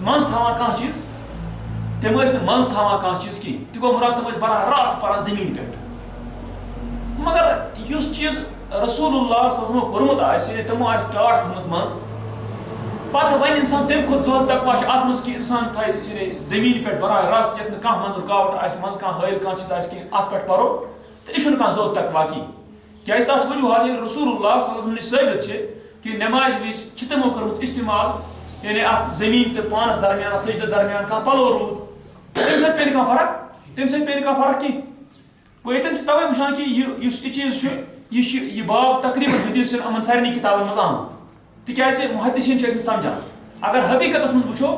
मज था कह चीज तम मज था कह चीज कह तह गो मुराद तम बरह रास्त पान जमीन पे मगर उस चीज रसूलुल्लाह सल्लल्लाहु अलैहि वसल्लम कोरमुत तमो टाट थमस मज पत वन इंसान तम खुद जोत तकवा अत मज कि इंसान था जमीन पे बरह रास्त ये कह मज रुकावट मज कह हल कह चीज अत पे परो तो यह कह जोत तकवा की क्या तथ वजूहत ये रसूलुल्लाह सल्लल्लाहु अलैहि वसल्लम साबित कि नमाज विज तमो कर्म इस्तेमाल यानी अत जमीन तो पानस दरमियान सजदस दरमियान कह पलो रूद तम पे कह फर्क कह गो ये तवे वुचान कि यह चीज यह बाब तकरीबन हदीस अमन सारे किताबन मज आमुत तिकाज मुहद्दिसीन समझान अगर हकीकत मज वो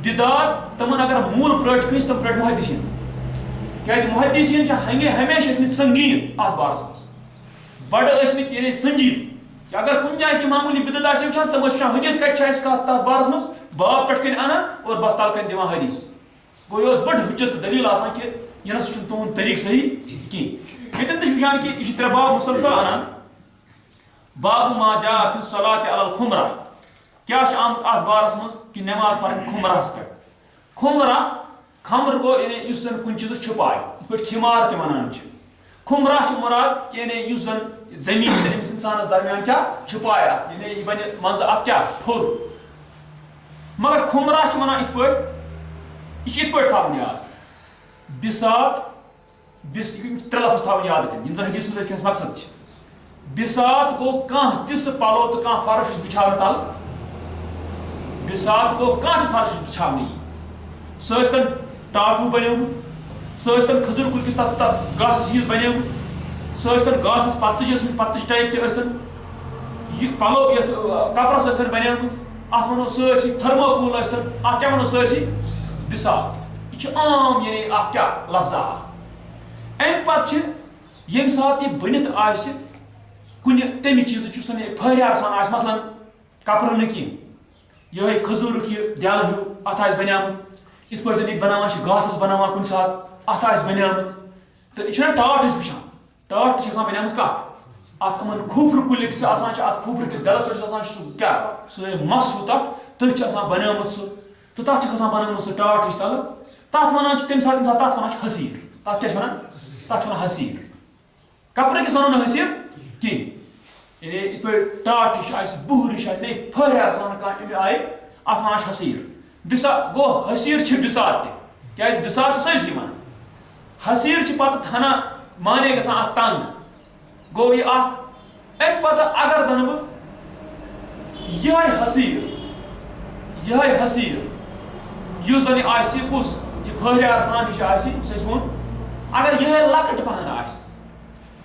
बिदात तमन अगर मूल प्रट कस तम प्रट मुहद्दिसीन क्या मुहद्दिसीन हमेशा संगीन अत बारस मज बड़ यानी संजीद कि अगर कुछ जाए कि मामूली बिदत आ तम हदीस कत तथ बारस मज बाब पे कन अना और बस तल कन दिवान हदीस गो यह बड़ हुज्जत दलील कि यह ना तुहद तरीक सही कह ये वुचान कि यह त्रे बाब मुसलसल अनान बाबू मा जा फी सलात अल खुमरा क्या आमुत अत बारस मज कि नमाज पढ़ खुमरहस पे खुमरा खमर गो यानी कुछ चीज छुपाए पे खिमार ते वनान खुमरा मुराद यानी युस जन जमीन अमिस इंसानस दरमियान क्या छुपाया यानी यह बन मज अत क्या फुर मगर खुमरा वनान इत पे थवन याद बिसात त्रे लफ्ज थवन याद इन जन हदीस में मकसद बिसात गो कह तिस पलो तो कह फर्श बिछाव तल बिसात गो कह फर्श बिछाव सन टाटू बन सन खजूर कुल किस तथ गास चीज बन सन गास पत्त टाइप तन पलो ये कपरस बन अत वो सी थर्मोकूल अत क्या वो सी बिसात यह आम यानी क्या लफ्जा अम पे ये सात यह बनित कुन तमि चीज फहरियार सान मसलन कपर न ये खजूर दल हूँ अत बनियामत इत पे बनान गास बनान कुन सात अत बनियामत तो यह टाट वुचान टाट बनियाम कत अत खूफर कुल अत खूफर किस डलस पे क्या स मस हूँ तथ बनामुत सह तो तथ बनामुत सह टाट तल तथ वन तम सात तथ वन हसीर तथ क्या तथ वन हसीर कपर किस वो हसीर कहें यानी इत पे टाट बुहर फहरियार सान कह आए अत वन हसीर बिसा गो हसीर बिसात क्या बिसात सरसी वन हसीर पत थना माने ग तंग गो यह अम पे अगर जन यह हसीर युस जन कुस यह फहरियार सान यह वो अगर यह लकट पहन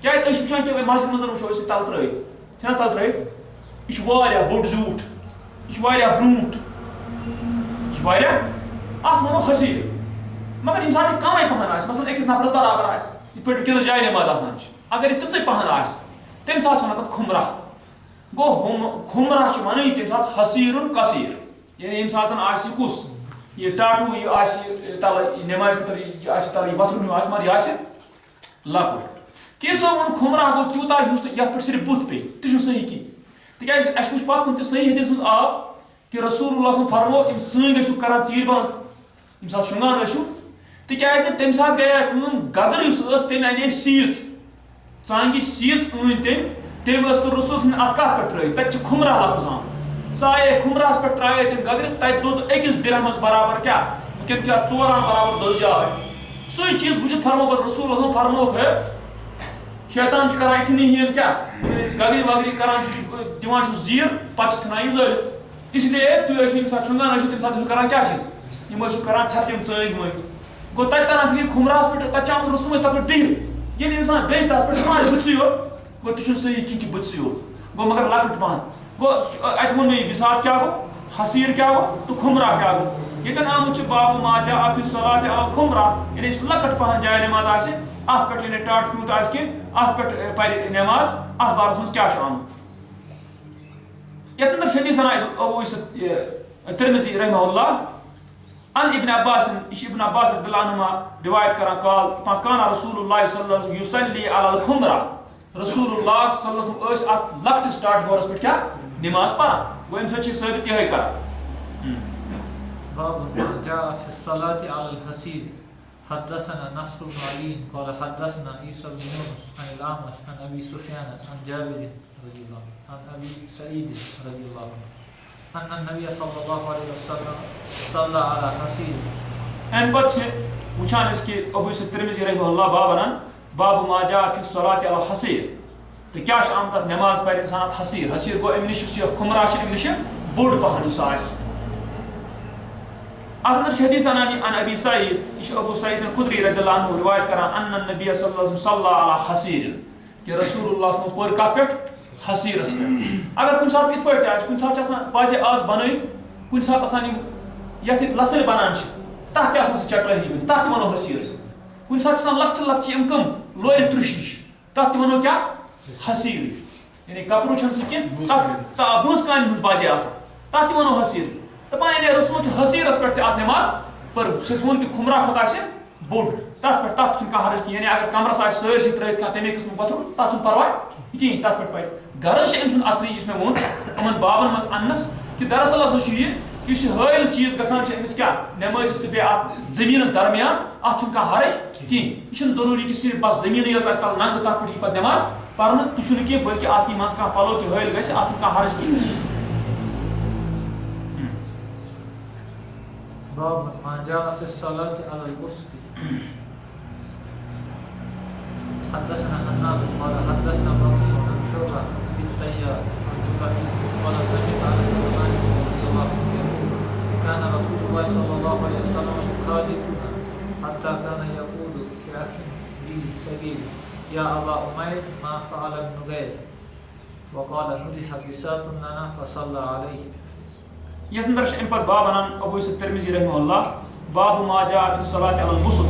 क्या वुचान कि मस्जिद मज वो तल त्रा तल त्रा यह बोड़ जूठ यह ब्रूट यह अत वो हसीर मगर ये सात कम पहन मसलन अकिस नफरस बराबर पे वनस जाय नमाज अगर यह तिच पहन तम सात वन तथ खुमरा गो खुमरा वन तम सात हसीर कसीर यानी ये सात कुस यह टाटू यह तल नमाज तल वथरुन मगर यह लकुट कैसो वो खुमरा गो तूता ये सिर्फ बुत पे तह सही कह तिक वो पे सही हदीस मज आव कि रसूलुल्लाह फरमो सन गो कर चीर बंद ये शुंगान तिक तम सात गया गदर तम अने सीच चांगी सीच अन तम रसूल अत कत पे तक खुमरा लफ्ज आम सह आए खुमरास पे त्रे तम गदर तक दोद अकिस दिरहमस बराबर क्या वह क्या चोरान बराबर दज जाए सही चीज वो फरमो पे रसूल फरमो है शैतान करान इतनी क्या गगरी वगरी करान दिवान जीर पे ठान जलित इसलिए तुम शुंगान तम सात करान क्या चीज यम करान छतिम चंग वंग गो तक तरह फिर खुमरास पे तक रसूल तथ पे बिह ये इंसान बे तथ पे बुत गो तुम सही कि बुत गो मगर लकट पहन गो अत वो मे बिसात क्या गो हसीर क्या गो तो खुमरा क्या गो ये आमुत बाबू माजा अफि सलात अल खुमरा यानी लकट पहन जाय नमाज अत पे टाट प्यूत अत पे पर नमाज अत बारस मज क्या आमुत ये शदीस तिरमिज़ी रहमहुल्लाह अन इब्न अब्बास इब्न अब्बास रज़ियल्लाहु अन्हुमा रिवायत करा कान रसूलुल्लाह सल्लल्लाहु अलैहि वसल्लम युसल्ली अलल खुमरा रसूलुल्लाह सल्लल्लाहु अलैहि वसल्लम अत लकट स्टार्ट बोरस पे क्या नमाज पढ़ा गो इन सच साबित यह करा
बाब मा जाअ फी सलाति अलल हसीर हदसना नस्र बिन अली قال حدثنا عيسى بن يونس عن الأعمش عن أبي سفيان عن جابر رضي الله عنه عن أبي سعيد رضي الله عنه أن النبي صلى الله عليه وسلم صلى على حصير
अम पे वुचान कि अबू तिरमिज़ी रहमहुल्लाह बाबन बाब मा जाअ फी सलाति अलल हसीर तो क्या आम तथ नमाज पर इंसान हसीर हसीर गो अम नश खुमरा अम नश बोड़ पहन अत हदीस अन अबी सईद अबू सईद खुदरी रज़ियल्लाहु अन्हु रिवायत करान अन्न नबी सल्लल्लाहु अलैहि वसल्लम सल्ला अला हसीर कि रसूलुल्लाह पर कत पे हसीरस पे अगर कुन सात इत पे कुन सात बाजे आज बनत कुन सात ये लसल बनान तथ क्या चटल हिज बन तथ वनो हसीर कुन सात लक्च लक्च कम लोर त्रुश तथ वनो क्या हसीर यानी कपरू सह बुज कान बाजे तथ वनो हसीर दपान रसूल हसीरस पे अत नमाज पर वो कि खुमरा खुद बोड़ तथ पे तथ हर्ज कह यानी अगर कमरस सरसी त्रित तमे किस्म पथर तथ परवाह कहें तथ पे गर्ज अम असली मे वो इन बाबन मज अनस कि दरअसल हसा
इस हल चीज गसान क्या नमाज तो जमीन दरमियान अत हरज कहीं यह जरूरी कि सिर्फ बस जमीन तल नंग तथ पे नमाज पर्न तुह बल्कि अत मज पलो तो हल गि अत हरज कहीं
باب ما جاء في الصلاة على الوسط. حدثنا حناد قال حدثنا بقي عن شعبة بن تياس عن زبير قال سمعت انس بن مالك رضي الله عنه يقول كان رسول الله صلى الله عليه وسلم يخالفنا حتى كان يقول كأخ لي صغير يا أبا أمير ما فعل النغير وقال نزح بساط لنا فصلى عليه.
यह अंदर इन पर बाब अनान अबू यूसुफ तिरमिज़ी रहमहुल्लाह बाब मा जा फी सलात अलल बुसुत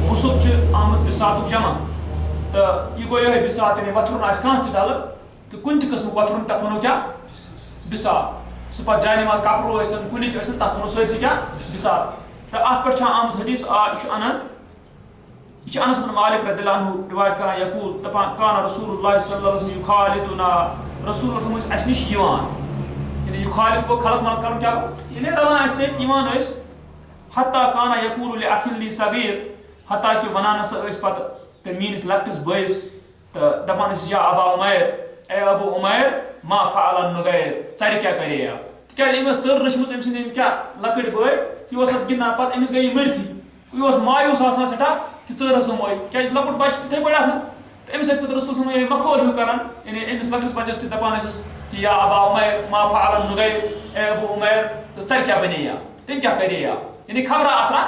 बुसुत छ आमद बिसात जमा तो ये गो ये बिसात ने वथरुन आस कां त डाल तो कुन त किस्म वथरुन तक वनो क्या बिसात सपा जाय नमाज कपरो असन कुनि छ असन तक वनो सोइस क्या बिसात तो आत पर छ आमद हदीस आ इश अनस बिन मालिक रदियल्लाहु अन्हु रिवायत करा यकूल तपा कान रसूलुल्लाह सल्लल्लाहु अलैहि वसल्लम युखालितुना रसूल सल्लल्लाहु अलैहि वसल्लम यवान यानी युखालित को खलत मत करूं क्या यानी रला से ईमान है हत्ता काना यकूल लि अखिल लि सगीर हत्ता कि वनान इस पत ते मीनस लक्टस बॉयज त दपान या अबा उमैर ए अबू उमैर मा फअल नुगैर चर क्या करे या क्या इमस चर रशमत एम सिन क्या लकड़ बॉय यो सब गिना पत एमस गई मरथी यो मायूस आसान सटा कि चर हस मोय क्या इस लकड़ बच ते बड़ा सन एमस पत रसूल समय मखौल हो करन यानी एमस लक्टस बचस ते दपान कि या अबा उमैर मा फअल नुगैर ए अबू उमैर तो चर क्या बने या तेम क्या करे या यानी खबरा अतरा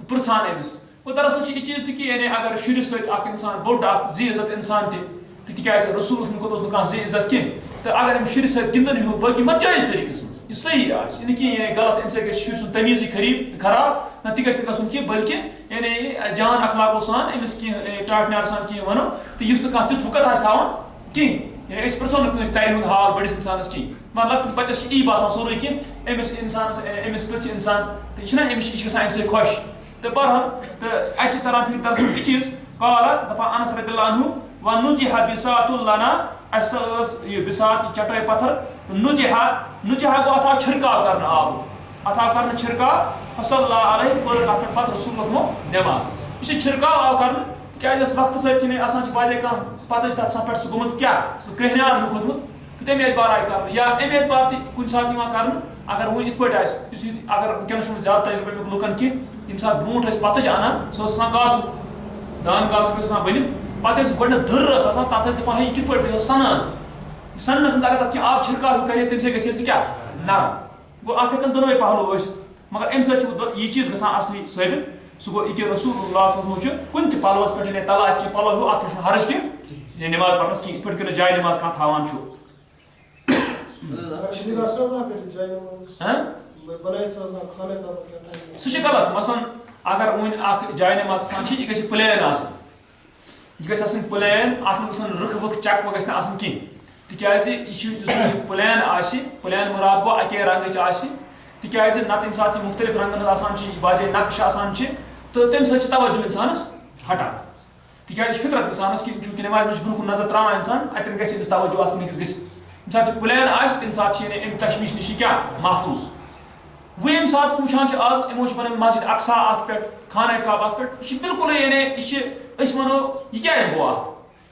पुरसान एमस वो दरअसल ये चीज थी कि यानी अगर शुरू से इंसान बोड जी इज्जत इंसान थे क्या रसूल को कह जी इज्जत कह तो अगर शुरू से गिंदन हो बल्कि मत जायज तरीके ये सही यानी कि गलत अम शुर सुन तमीज खराब ना तक गि बल्कि यानी जान अखलाको सान अमिस कह टाट नार सान कह वो तो इस तुथ वक़्त आवान कहें पृथो ना चार हूँ हाल बड़िस इंसानस कहें मगर लक्स बच्चस यी बासान सोरे कि अमिस इंसानस अमिस पृथ इंसान तो यह अमिस अमि खुश तो बहरहाल तो अत तरह फिर दरअसल यह चीज काला दपा अनस रदियल्लाहु अन्हु व नुजिहा बिसातुल लना अस ये बिसात चटाई पत्थर तो नुजिहा गो अथा छिड़काव करना आब अथा करना छिड़काव सल्लल्लाहु अलैहि व सल्लम पत रसूल नमाज इस छिड़काव आव करना क्या वक्त सत्य आसान बाजे कह पत तथ पे गुमुत क्या कहनार हूँ खोतमुत तमें एतबार आय कर या अमे एतबार कुछ सात कर अगर वो इत पे अगर वनस ज्यादा तजुर्बे लुकन कह यम सात ब्रूट पत अनान सह गासु दान गास बन पे गो धर तथ दपान यह कित पे सनान सनस अगर तक आब छिड़काव करे तम से क्या नरम गो अत दोनों पहलू मगर अम सह चीज ग असली साबित सह गो यह रसूलुल्लाह कुन पलवस पे तल आ पलो हो अत पे हरज कह नमाज पढ़नस कह इत पे जाय नमाज कह थावान सह गलत मसन अगर वन जाय नमाज सान यह गि प्लेन यह प्लेन रुख वुख चक वो गि कह तक प्लेन प्लेन मुराद गो अके रंग तिकाज ना तम सात मुख्तलिफ रंगन बाजे नक्श तो तम सत तवज्जो इंसानस हटान तिकाज फितरत इंसानस कि चूंकि नमाज में ब्रुह नजर त्राना इंसान अतन गि तवज्जो अत गि सात प्लेन तम सात तशवीश नश क्या महफूज वो यम सात वुचान आज इमो वन मस्जिद अक्सा अत पे खाना काबा पे बिल्कुल यानी यह वनो यह क्या गो अत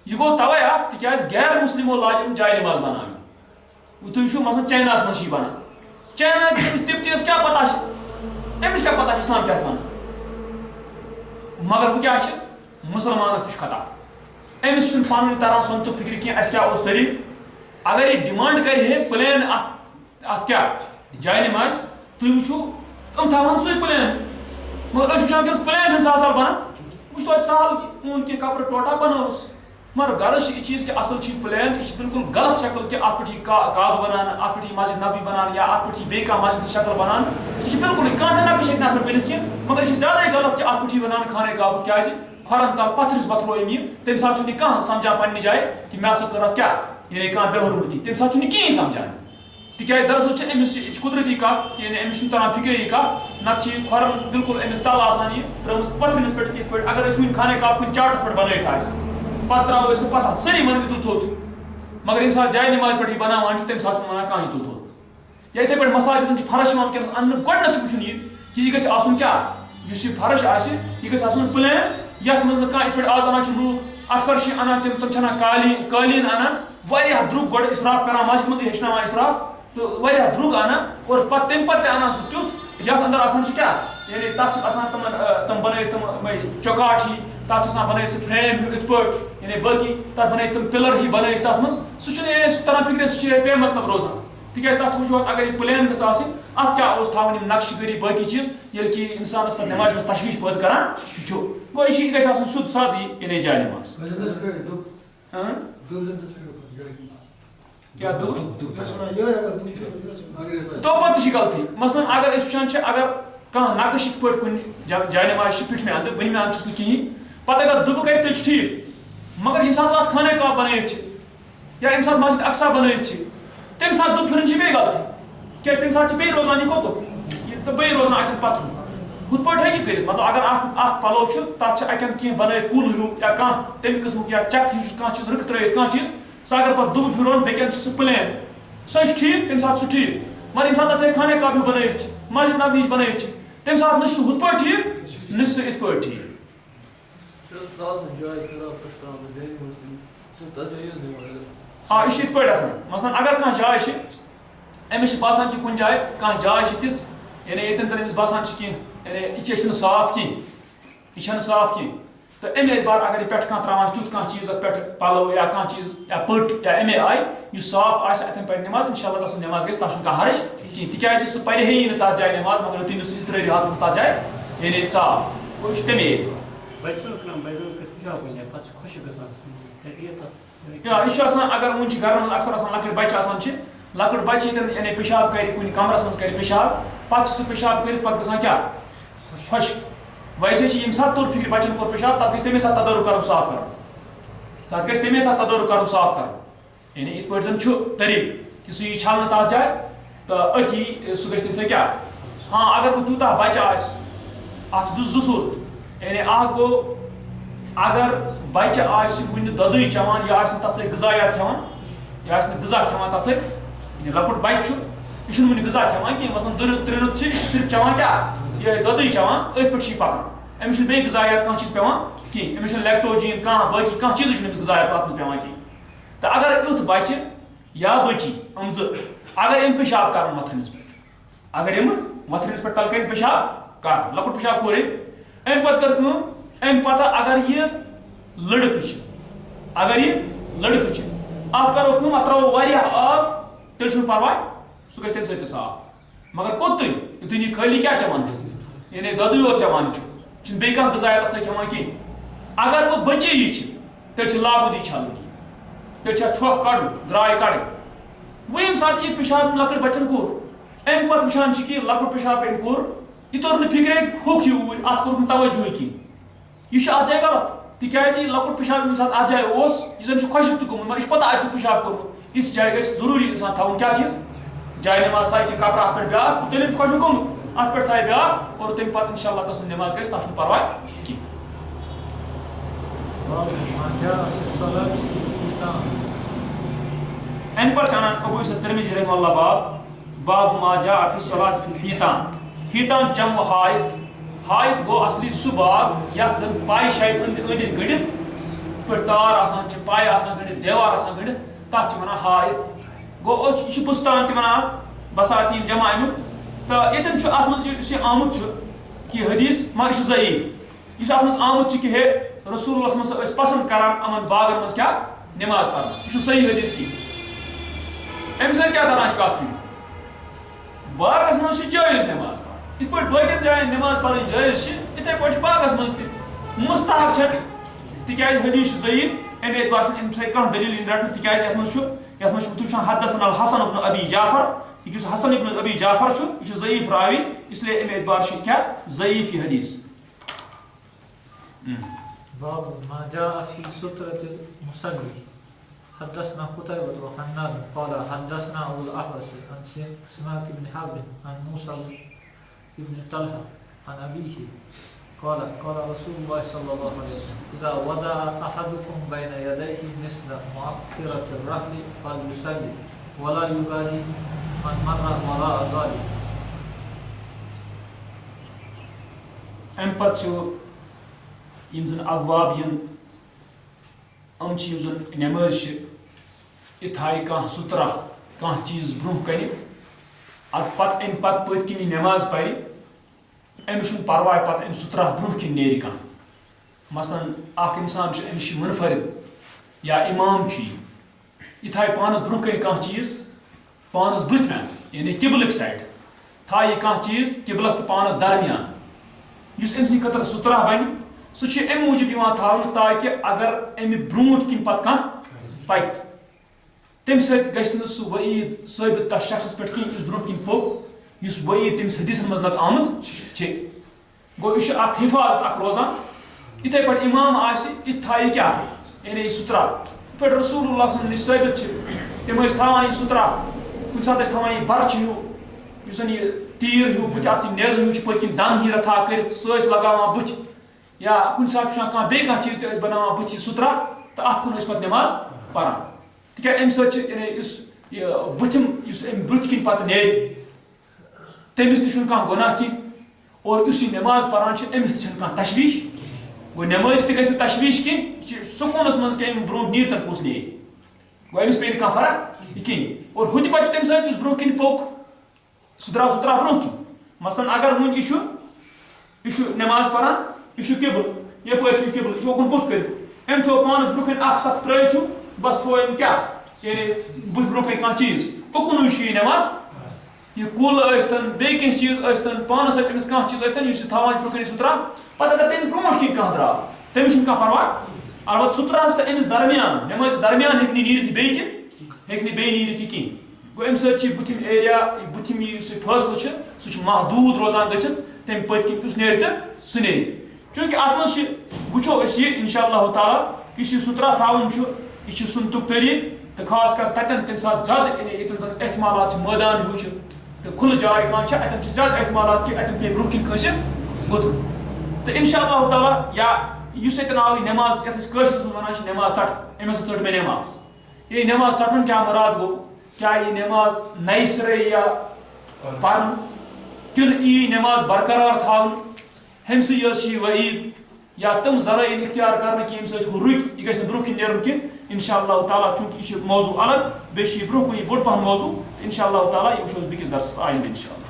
यह गो तवे अत तिकाज गैर मुस्लिमो लाजम जाय नमाज बनान तुम मसल चाइनास मशी बनान चाइना तिप्तीस क्या पता अमिस क्या पता इस्लाम क्या वन मगर वो क्या मुसलमानस तुझ खता अमिस पन तरह सोन तो फिक्र कह क्या तरीक अगर यह डिमांड करे प्लेन अत क्या जाय नमाज तुम वो तुम थान सू प्लेन मगर वुचान प्लेन साल साल बनान वो साल ऊन कह कपर टोटा बनोस मगर गरज यह चीज कि असल प्लेन यह बिल्कुल गलत शक्ल कि अत पे काब बनान अत पे मस्जिद नबी बनान या अत पे बे मस्जिद शक्ल बनान सह बिल्कुल कह नक्श अत पे बनित कह मगर यह ज्यादा गलत कि अत पे बनान खाने काब क्या खरन तल पथरस बथरो यम तम सात कह समझा पन्ने जाए कि मे हसा कर क्या यानी कह बेहरमती तम सात कहें समझान तिकाज दरअसल अमिस कुदरती कत अमिस तरह फिक्रे यह कत नत खरन बिल्कुल अमिस तल आसान यह त्रुमस पथरस पे कित पे अगर वन खाने काब कुछ चार्टस पे बनत पत् त्रो सह पत्थर सारी वन तुल थोत मगर यम सात जाय नमाज पे बनावान तम सात वन कह तुल थोत या इथे पे मसाजिदन फर्श वनकस अन्न गोडनथ वुचुन कि यह गछ आसुन क्या युस यह फर्श आसि यह गछ आसुन प्लेन यथ मज न इथ पे आज अनान लूख अक्सर अनान तम छना कालीन अनान वारिया द्रुग गोड इसराफ करान मस्जिद मज हेचनावा इसराफ तो वारिया द्रुग अनान और तम पत्ते अनान सु तुथ यथ अंदर आसान क्या यानी तथ आसान तम बने तम चौकाट ही तथ आसान बने फ्रेम इत पट यानी बाकी तथ बने तम पिलर ही बने तथ मज सह तरह फिक्र सह पे मतलब रोजान तिकाज तथ वो अगर यह प्लेन गस अत क्या थवन नक्शगरी बाकी चीज ये कि इंसान पे नमाज में तशवीश पैदा करान गो यह गई शुद्ध सादी यानी जाय नमाज क्या दो पत्त गलती मसलन अगर वुचान अगर कह नकश इत पे कुन जाय नमाज पिठ में अंद बन में अंद कहें पत अगर दुब कर तेल ठीक मगर ये सात खाने का बन या ये सात मस्जिद अक्सा बन तम सात दुब फिर बे गलती क्या तम सात बे रोजान यह कोकुर तो बे रोजान अतन पत्थर हुत पे हे कर मतलब अगर पलो तथ अतन कह बन कुल हूँ या कह तम किस्म या चक हिश कह चीज रुख त्रित कह चीज सह अगर पे दुब फिर बेकन सह प्लेन सह ठीक तम सात ठीक मगर ये सात अत खाने का भी बन मस्जिद नबी बन तम सात न हुत पे ठीक न इत पे ठीक हाँ यह पे मसलन अगर कह जाय अमिस बासान कि कुन जाय कह जाय तिस यानी ये अमिस बासान कह यानी यह साफ कह यह साफ कह तो अमे एतबार अगर यह पे त्रावान तुथ कह चीज पे पलो या कह चीज या पट या अमे आय यह साफ आतन पे नमाज इंशाल्लाह तस नमाज गई तह कह हर्ज कह तिकाज सह पे ही न तथ जाय नमाज मगर तमिस इस हाथ तथ जाय यानी साफ वो तमे यह अगर वन घर अक्सर लकट बच्चे लकट बच्चे यानी पेशाब कर कुछ कमरस मज कर पेशाब पे सह पेशाब कर पे ग क्या खुश वैसे ये सात तौर फिक्र बच्चन कोर पेशाब तथ गमे सात तदरुक कर साफ कर तथ गमे सात तदरुक कर साफ कर यानी इत पे जन तरीक कि सह छल न तथ जाए तो अथी सह गम क्या हाँ अगर वो तूत बच्चा अत जू सूरत यानी गो अगर बच्चे कुन ददई चवान या तथ गजायात खान या गजा खान तथ लकुट बच्चे यह वन गजा खान कह मसलन त्रुत सिर्फ चवान क्या ये ददई चवान अथ पे पकान अमिस बे गजायात कह चीज पेवान कह अमिस लैक्टोजीन कह बाकी कह चीज गजायात अत पेवान कह तो अगर युथ बच्चे या बची हम अगर अम पेशाब कर मथरस पे अगर अम मथरस पे तल कर पेशाब कर लकुट पेशाब कोर अम पे कर अम पता अगर ये लड़क अगर ये लड़क अत करो अत त्रो आब तेल परवाह सह गम सत साफ मगर कोत युन यह खाली क्या चवान यानी ददई योत चवान बे कह गजायात अत खान कह अगर वो बचे यह तेल लाबूदी छल तेल छोक कड़ द्राय कड़ वो ये सात यह पेशाब लकट बच्चन कोर अम पे वुचान कि लकुट पेशाब अम कोर यह तोर न फिक्रे होख यूर अत कोर तवज्जो कह यह अत जाए गलत तिकाज लकुट पेशाब अत जाए यह खुशक तो गोमुत मगर पता अत पेशाब कोर्मुत इस जाए गई जरूरी इंसान थवन क्या चीज जाए नमाज था कि कपड़ा अत पे ब्या तेल खुशक गोमुत अत पे थाय ब्या और तम पे इंशाल्लाह तस नमाज गई तह परवाह कह अम पे अबू इसा तिरमिज़ी रहमहुल्लाह बाब मा जा फी सलात फिल हीतान हीतान जम हायत गो असली सह बाग यथ जन पाई शाय अंदर गड़ित पे तार आसान पाई आसान गड़ित देवार आसान गड़ित तथ वन हायत गो यह बुस्तान वन बसातीन जमा अमुक तो ये अत मज आमुत कि हदीस मगर यह ज़ईफ इस अत आमुत कि हे रसूलुल्लाह पसंद करान अमन बागन मज क्या नमाज पढ़ना यह सही हदीस की अम सर क्या तरह कत बागस मज जायज नमाज इत पे बाकन जायन नमाज पढ़ जायज इथे पे बागस मज मुस्तहब तिकाज हदीस ज़ईफ अमे एतबार अम कह दलील रटन तिकाज यथ मज तुम हदसन अल हसन इब्न अबी जाफर यह हसन इब्न अबी जाफर यह ज़ईफ रावी इसलिए अमे एतबार क्या ज़ईफ यह हदीस
बाब मा जाअ फी सुत्रतिल मुसल्ली حدثنا قتيبة وحناد قال حدثنا أبو الأحوص عن سماك بن حرب عن موسى بن طلحة عن أبيه قال قال رسول الله صلى الله عليه وسلم إذا وضع أحدكم بين يديه مثل مؤخرة الرحل فليصلي ولا يبالي من مر وراء ظالم.
Empathy in the Avabian Amchis in emerge Itaika Sutra, can't use Brunkani, at Pat and Pat Putkin in Namaz Pai, Emshun Parwai Pat and Sutra Brukin Nerika. Mastan Akinsan and Shimunfarid, Ya Imam Chi. Itai Panas Brukin can't use Panas Britman in a Kiblik side. Thai can't use Kiblas the Panas Darmian. Yus MC Katar Sutra Bani, such a Mujibiwa Taru Taike, Agar Emi Brut Kimpatka, Pike. Tim said Gaisnus Waid, Sabit Tashas Petkin is broken poke, use Waid Tim Sadism was not almost check. Go issue at Hifaz Akroza, it but Imam Asi, it Taika in a Sutra. But Rasulullah in the Sabit, Tim is Tama in Sutra, which are the Tama Barchu, using तीर हूँ बुचाती नेज़ हूँ चिपक किन दान ही रथा कर सोच लगावा बुच या कुछ साथ शां का बेका चीज़ ते इस बनावा बुची सुत्रा तो आपको न इस पर नमाज पढ़ा ठीक है इन सोच इन्हें इस बुचम इस इन बुच किन पात ने तेमिस निशुन का गुनाह की और उसी नमाज पढ़ाने से एमिस निशुन का तशवीश वो नमाज ते कैसे तशवीश की सुकून उस मंज़ के इन ब्रो नीर तक कुछ नहीं वो एमिस पे इनका फर्क इकिन और हुती बच्चे तेम साथ उस ब्रो किन पोक Sutra Bruki. Mastan Agar Moon issue Namaz Paran, issue Kibble, Yapu Kibble, Jokun Butkin, and to upon us broken accept trade to, but for him cap, in with broken cheese. Tokunushi Namas, you cool Eastern, baking cheese, Eastern, Panas and Miscanches, Eastern, you should have broken Sutra, but at the 10 promotion Kandra, Temishin Kaparwa, or what Sutras the Emis Darmian, Namas Darmian, Hikni needed bacon, Hikni Bay needed king. When such a Butim area, Butim use a personal, such Mahdud Rosan Gutchen, then Putkin is narrator, Sunay. Chunk atmosphere, Bucho is here, inshallah Tala, Kishu Sutra Town, Ishu Suntuk Peri, the Kaskar Tatan Timsa Zad in it is an Etmalat Murdan Huchu, the Kulajai Kansha, at the Jad Etmalat, at the Brooklyn Cushion. The inshallah Tala, ya, you said now in Nemas, at his curses, Manash Nemas, Emerson Nemas. Ye Nemas Saturn Camarad go. क्या ये नमाज नई सरे या पढ़न किन ये नमाज बरकरार थावन हमसे यशी वईद या तुम जरा इन इख्तियार करने की हमसे रुक ये कैसे ब्रुक नेरम के इंशाअल्लाह ताला चूंकि ये मौजू अलग बेशी ब्रुक ये बुढ़ पहन मौजू इंशाअल्लाह ताला ये उस बिकिस दर्स आएंगे इंशाअल्लाह